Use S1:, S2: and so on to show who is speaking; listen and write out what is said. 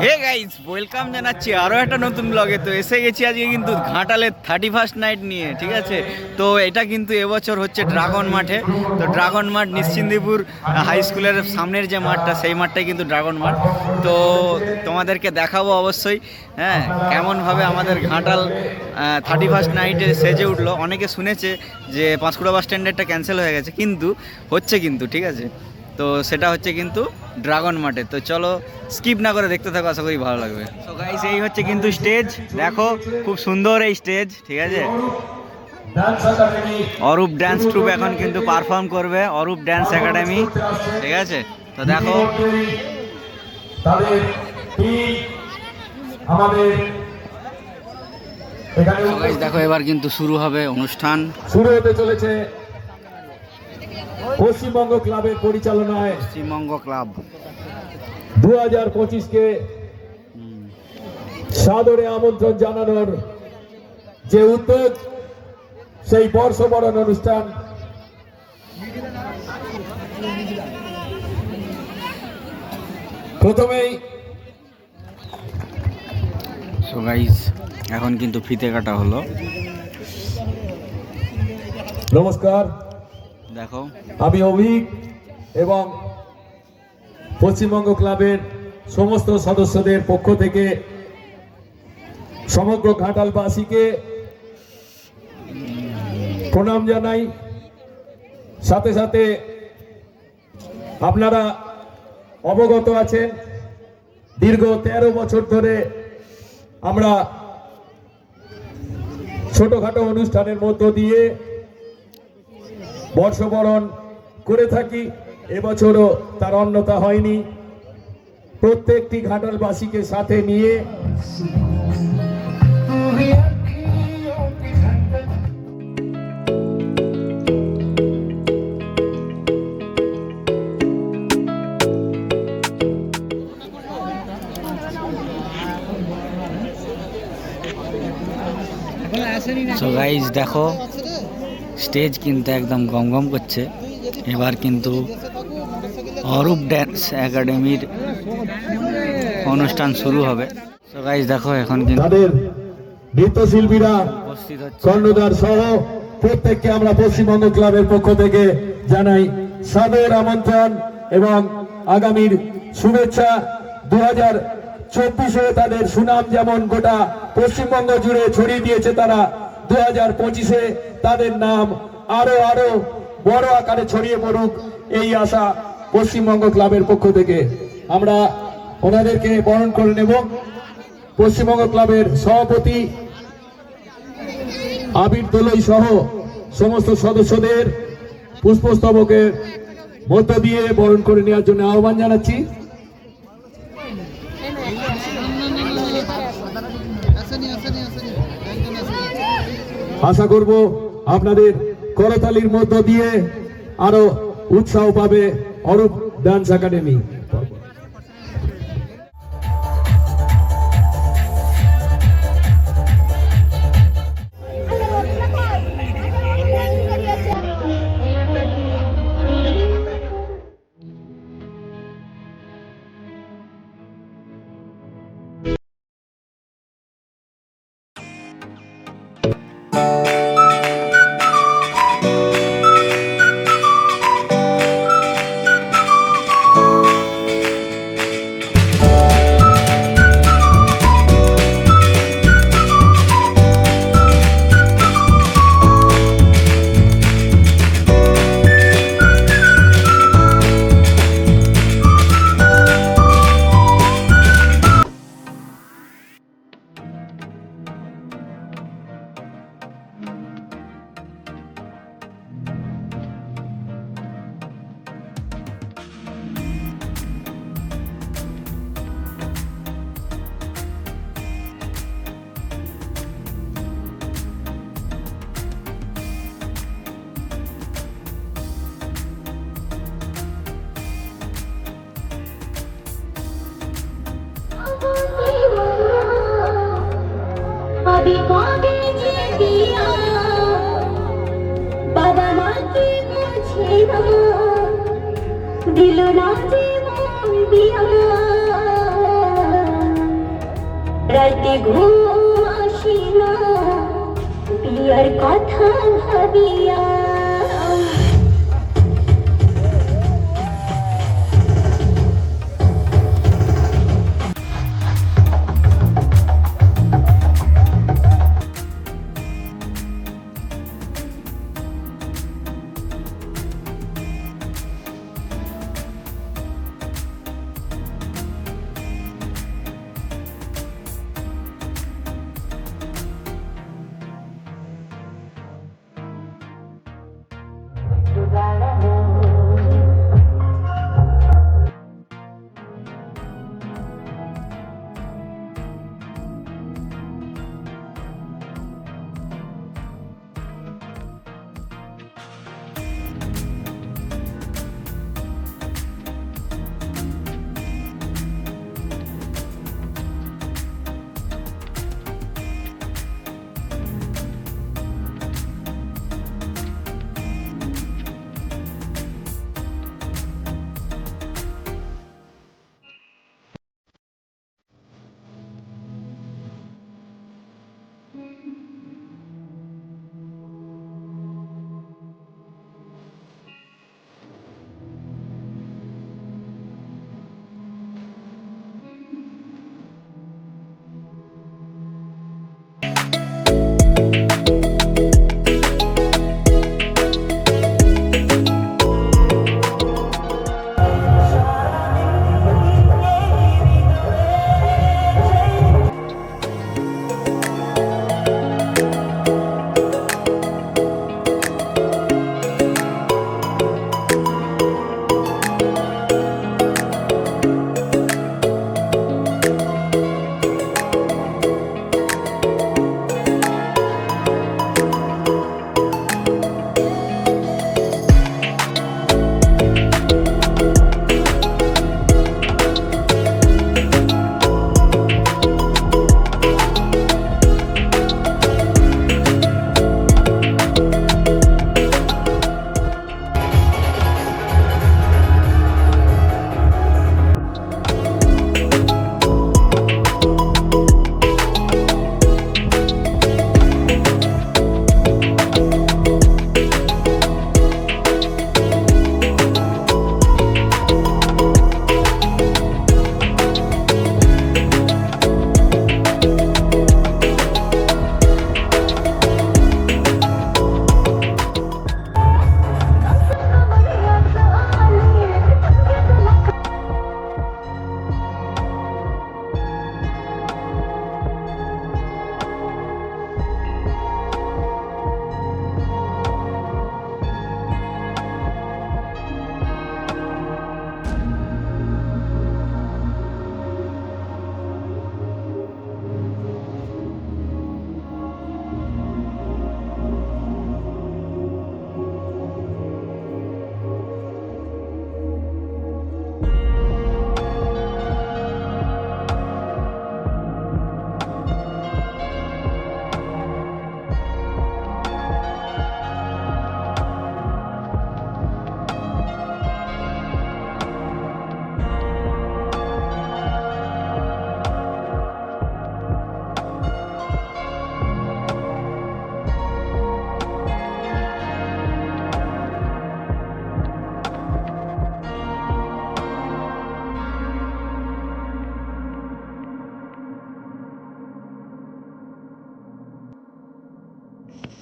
S1: Hey guys, welcome জানাচ্ছি আরও একটা নতুন ব্লগে। তো এসে গেছি আজকে কিন্তু ঘাটালের 31st নাইট নিয়ে, ঠিক আছে। তো এটা কিন্তু এবছর হচ্ছে ড্রাগন মাঠে। তো ড্রাগন মাঠ নিশ্চিন্দিপুর হাই স্কুলের সামনের যে মাঠটা, সেই মাঠটাই কিন্তু ড্রাগন মাঠ। তো তোমাদেরকে দেখাবো অবশ্যই, হ্যাঁ, কেমনভাবে আমাদের ঘাটাল 31st নাইটে সেজে উঠলো। অনেকে শুনেছে যে পাঁশকুড়া বাস স্ট্যান্ডেরটা ক্যান্সেল হয়ে গেছে, কিন্তু হচ্ছে কিন্তু, ঠিক আছে। তো সেটা হচ্ছে কিন্তু ড্রাগন মাঠে। তো চলো স্কিপ না করে দেখতে থাকো, আশা করি ভালো লাগবে। তো গাইস, এই হচ্ছে কিন্তু স্টেজ, দেখো খুব সুন্দর এই স্টেজ, ঠিক আছে। অরূপ ড্যান্স ট্রুপ এখন কিন্তু পারফর্ম করবে, অরূপ ড্যান্স একাডেমি, ঠিক আছে। তো দেখো দেখো এবার কিন্তু শুরু হবে অনুষ্ঠান,
S2: শুরু হতে চলেছে পশ্চিমবঙ্গ ক্লাবের পরিচালনায়
S1: পশ্চিমবঙ্গ ক্লাব
S2: 2025-কে সাদরে আমন্ত্রণ জানানোর যে উদ্যোগ, সেই বর্ষবরণ অনুষ্ঠান প্রথমেই
S1: সো গাইস এখন কিন্তু ফিতে কাটা হলো।
S2: নমস্কার,
S1: দেখো
S2: আমি অভিক এবং পশ্চিমবঙ্গ ক্লাবের সমস্ত সদস্যদের পক্ষ থেকে সমগ্র ঘাটালবাসীকে প্রণাম জানাই। সাথে সাথে আপনারা অবগত আছেন, দীর্ঘ 13 বছর ধরে আমরা ছোটখাটো অনুষ্ঠানের মধ্য দিয়ে বর্ষবরণ করে থাকি। এবছরও তার অন্যথা হয়নি। প্রত্যেকটি ঘাটালবাসীকে সাথে নিয়ে
S1: সো গাইস দেখো স্টেজ কিন্তু একদম গমগম করছে। এবার কিন্তু অরূপ ড্যান্স একাডেমির অনুষ্ঠান শুরু হবে। সো গাইস দেখো এখন কিন্তু
S2: তাদের নৃত্যশিল্পীরা,
S1: উপস্থিত হচ্ছে।
S2: কর্ণধার সহ প্রত্যেককে আমরা পশ্চিমবঙ্গ ক্লাবের পক্ষ থেকে জানাই সাদর আমন্ত্রণ এবং আগামীর শুভেচ্ছা। 2024-এ তাদের সুনাম যেমন গোটা পশ্চিমবঙ্গ জুড়ে ছড়িয়ে দিয়েছে, তারা 2025-এ তাদের নাম আরো আরো বড় আকারে ছড়িয়ে পড়ুক, এই আশা পশ্চিমবঙ্গ ক্লাবের পক্ষ থেকে। আমরা ওনাদেরকে বরণ করে নেব। পশ্চিমবঙ্গ ক্লাবের সভাপতি আবির দোলই সহ সমস্ত সদস্যদের পুষ্পস্তবকের মধ্য দিয়ে বরণ করে নেওয়ার জন্য আহ্বান জানাচ্ছি। আশা করব আপনাদের করতালির মধ্য দিয়ে আরো উৎসাহ পাবে অরূপ ডান্স একাডেমি।
S3: बाबा माँ की मुझे दिल ना दिया রাতে ঘুম আসে না বিয়ার কথা ভাবিয়া।
S4: Dudala